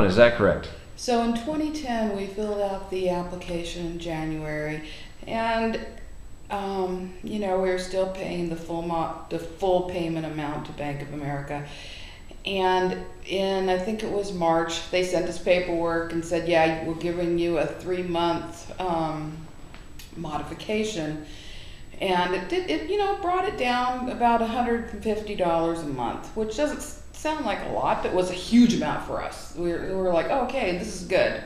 Is that correct? So in 2010, we filled out the application in January, and you know, we were still paying the full payment amount to Bank of America. And in, I think it was March, they sent us paperwork and said, yeah, we're giving you a 3-month modification. And it you know, brought it down about $150 a month, which doesn't sound like a lot, but was a huge amount for us. We were like, oh, okay, this is good.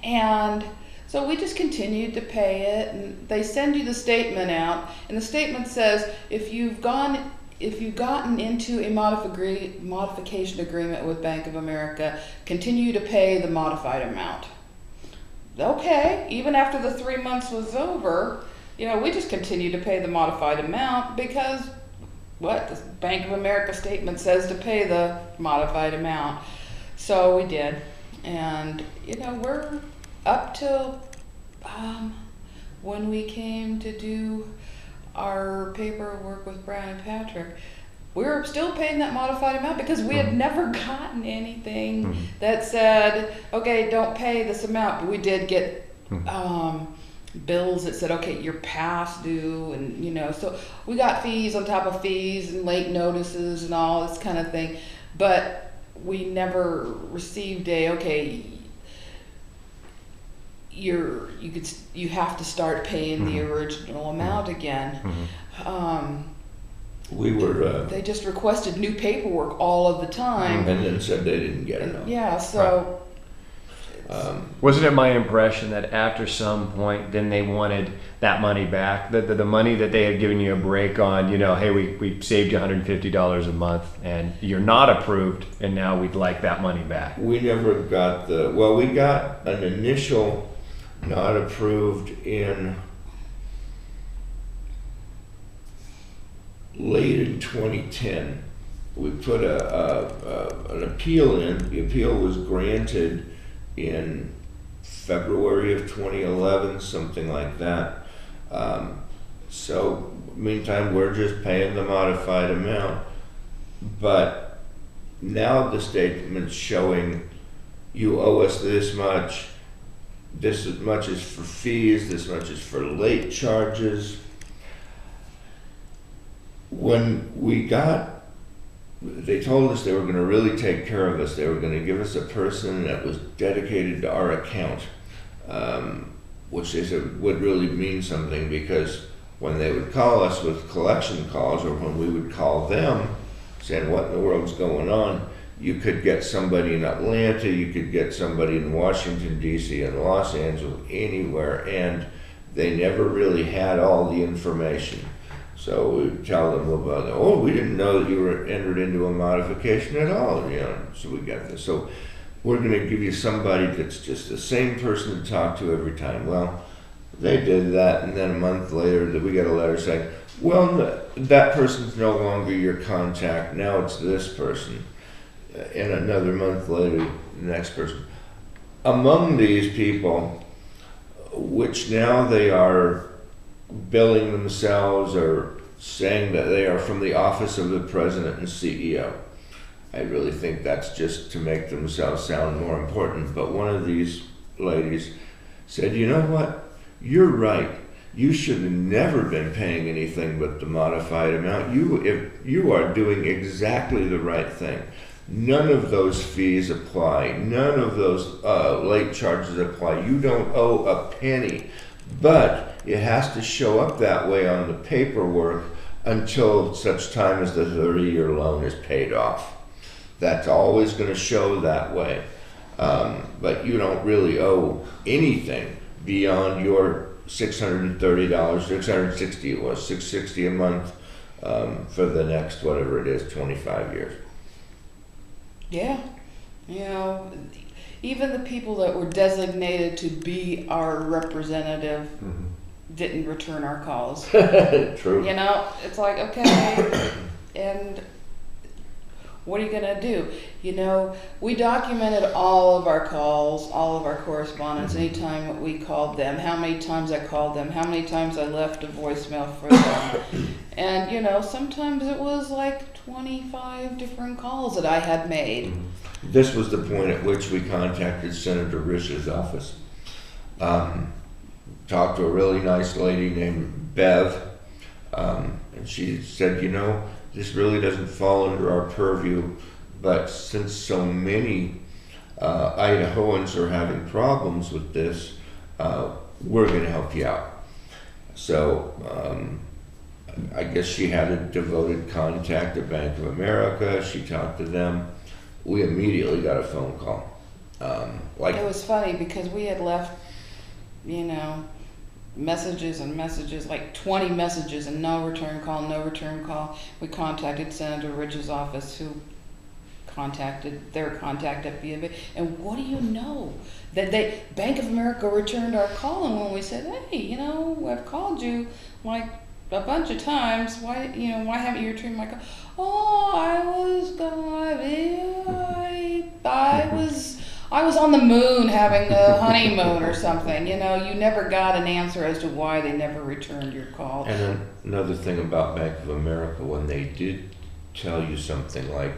And so we just continued to pay it, and they send you the statement out, and the statement says, if you've gotten into a modification agreement with Bank of America, continue to pay the modified amount. Okay, even after the 3 months was over, you know, we just continued to pay the modified amount because what the Bank of America statement says to pay the modified amount. So we did, and you know, we're up till when we came to do our paperwork with Brian and Patrick, we were still paying that modified amount because we had never gotten anything that said, okay, don't pay this amount. But we did get bills that said, okay, you're past due, and you know, so we got fees on top of fees and late notices and all this kind of thing, but we never received okay, you have to start paying the original amount again. We were they just requested new paperwork all of the time, and then said they didn't get enough. Yeah, so Wasn't it my impression that after some point, then they wanted that money back? The money that they had given you a break on, you know, hey, we saved you $150 a month and you're not approved, and now we'd like that money back. We never got we got an initial not approved in late in 2010. We put an appeal in. The appeal was granted in February of 2011, something like that. So meantime, we're just paying the modified amount. But now the statement's showing you owe us this much is for fees, this much is for late charges. When they told us they were going to really take care of us. They were going to give us a person that was dedicated to our account, which they said would really mean something, because when they would call us with collection calls, or when we would call them saying what in the world's going on, you could get somebody in Atlanta, you could get somebody in Washington, D.C., and Los Angeles, anywhere, and they never really had all the information. So we would tell them about, we didn't know that you were entered into a modification at all, you know, so we got this. So we're going to give you somebody that's just the same person to talk to every time. Well, they did that, and then a month later we got a letter saying, well, that person's no longer your contact, now it's this person. And another month later, the next person. Among these people, which now they are billing themselves or saying that they are from the office of the president and CEO. I really think that's just to make themselves sound more important. But one of these ladies said, you know what, you're right. You should have never been paying anything but the modified amount. You are doing exactly the right thing. None of those fees apply. None of those late charges apply. You don't owe a penny. But it has to show up that way on the paperwork until such time as the 30-year loan is paid off. That's always going to show that way. But you don't really owe anything beyond your $630, $660 it was, $660 a month for the next, whatever it is, 25 years. yeah, you know, even the people that were designated to be our representative didn't return our calls. True. You know, it's like, okay, and what are you gonna do? You know, we documented all of our calls, all of our correspondence, anytime that we called them, how many times I called them, how many times I left a voicemail for them. And, you know, sometimes it was like 25 different calls that I had made. This was the point at which we contacted Senator Rich's office. Talked to a really nice lady named Bev, and she said, you know, this really doesn't fall under our purview, but since so many Idahoans are having problems with this, we're going to help you out. So I guess she had a devoted contact at Bank of America. She talked to them. We immediately got a phone call. It was funny because we had left, you know, messages and messages, like 20 messages, and no return call, no return call. We contacted Senator Rich's office, who contacted their contact at B of A, and what do you know? That Bank of America returned our call, and when we said, hey, you know, I've called you like a bunch of times, why haven't you returned my call? Oh, I was on the moon having a honeymoon or something. You know, you never got an answer as to why they never returned your call. And then another thing about Bank of America, when they did tell you something like,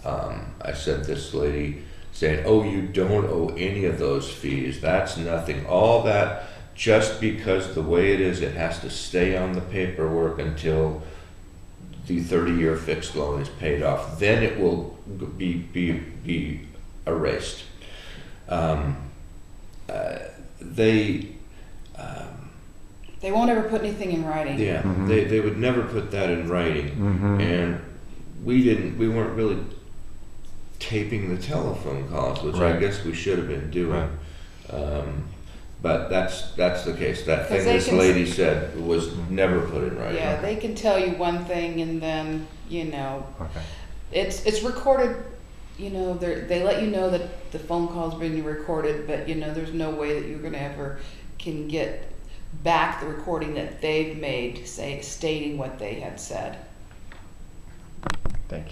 I said this lady saying, oh, you don't owe any of those fees. That's nothing. All that, just because the way it is, it has to stay on the paperwork until the 30-year fixed loan is paid off. Then it will be erased. They won't ever put anything in writing. Yeah, they would never put that in writing, and we weren't really taping the telephone calls, which I guess we should have been doing. But that's the case. That thing this lady said was never put in writing. Yeah, they can tell you one thing, and then, you know, it's recorded. You know, they let you know that the phone call's being recorded, but you know, there's no way that you're going to ever can get back the recording that they've made, stating what they had said. Thank you.